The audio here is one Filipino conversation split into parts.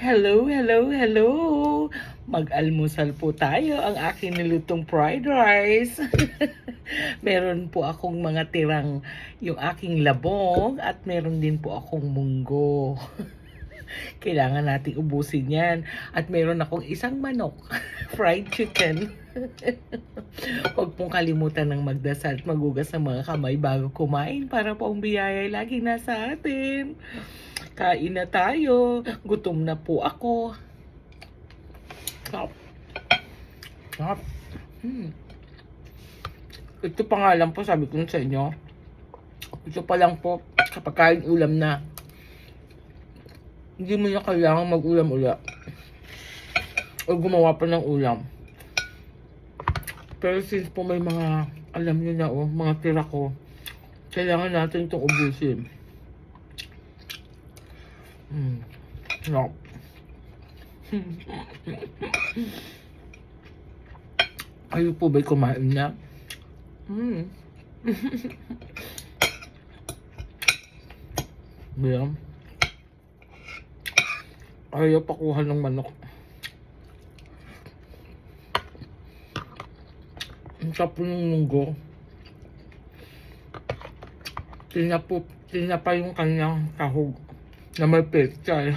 Hello, hello, hello! Mag-almusal po tayo ang aking nilutong fried rice. Meron po akong mga tirang yung aking labong at meron din po akong munggo. Kailangan nating ubusin yan. At meron akong isang manok, fried chicken. Huwag pong kalimutan ng magdasal at magugas ng mga kamay bago kumain para po ang biyaya lagi nasa atin. Kain na tayo. Gutom na po ako. Stop. Stop. Ito pa nga lang po, sabi ko sa inyo. Ito pa lang po, kapag kain ulam na, hindi mo na kailangan mag-ulam ula. O gumawa pa ng ulam. Pero since po may mga, alam nyo na mga tira ko, kailangan natin itong ubusin. No. Kayo po ba'y kumain na? Ayan. Ayaw pakuha ng manok. Ang sarap po ng munggo. Tinapa yung kanyang tahog na may pechay.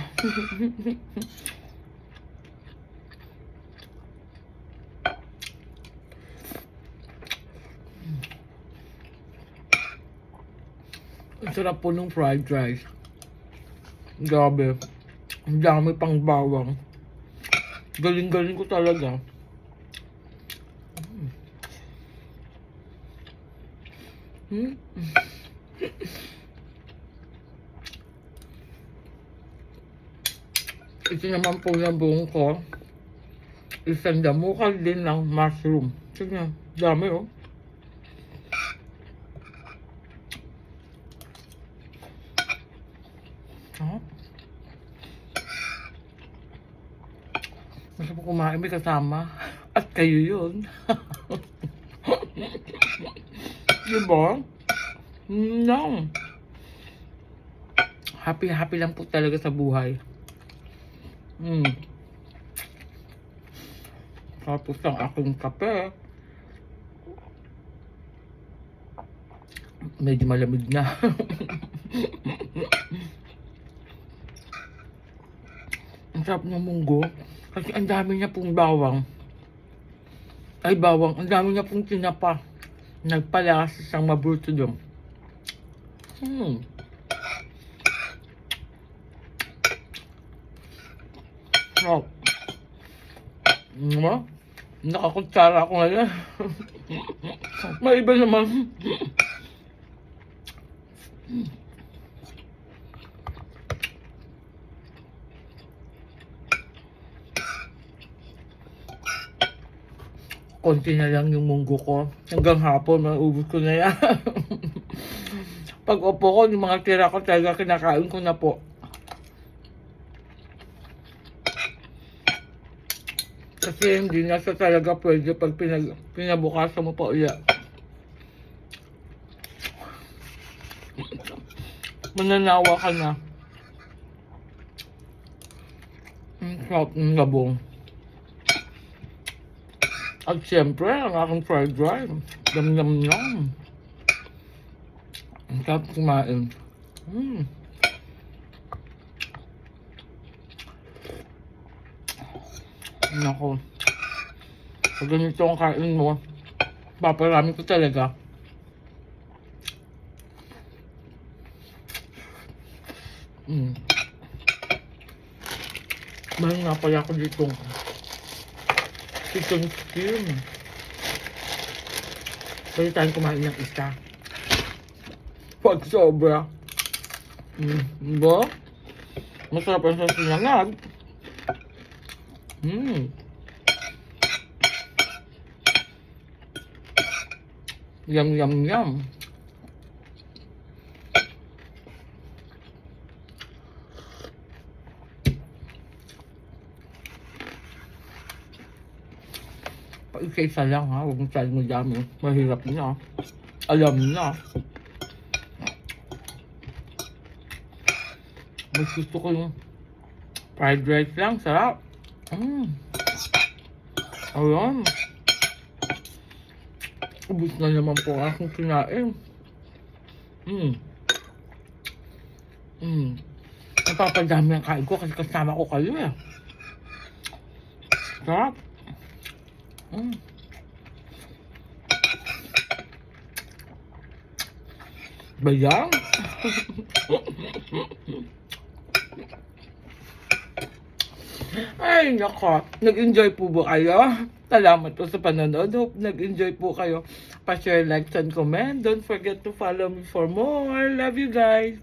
Ang sarap po ng fried rice. Grabe. Ang dami pang bawang. Galing-galing ko talaga. Ito naman po yung buong ko. Isang damukal din ng mushroom. Sige, dami Masarap kumain, may kasama. At kayo yun. Diba? No. Happy lang po talaga sa buhay. Tapos ang aking kape. Medyo malamig na. Ang sarap ng munggo. Kasi ang dami niya pong bawang. Ang dami niya pong tinapa. Nagpalakas siyang mabuto doon. Sarap. Nakakutsara ako ngayon. May iba naman. Konti na lang yung munggo ko. Hanggang hapon, maubos ko na yan. Pag upo ko, yung mga tira ko talaga kinakain ko na po. Kasi hindi na siya talaga pwede pag pinabukasan mo pa ulit. Mananawa ka na. Ang sarap ng labong. At siyempre, ang aking fried rice. Yum. Ang sarap kumain. Nako. Pag ganito ang kain mo, paparami ko talaga. Mahal nga pala ako dito. Chicken skin. Pwede tayong kumain ng isa. Pag sobra. Diba? Masarap ang sa sinangag. Yum. Isa-isa lang ha, huwag mo dami. Mahirap na. Alam na. Mas gusto ko yung Fried rice lang, sarap. Ayun. Ubus na naman po ang aking kinain. Napapadami ang kain ko kasi kasama ko kayo eh. Sarap. Bayang. Ay, nako. Nag-enjoy po ba kayo? Salamat po sa panonood. Hope nag-enjoy po kayo. Pa-share, like, and comment. Don't forget to follow me for more. Love you guys.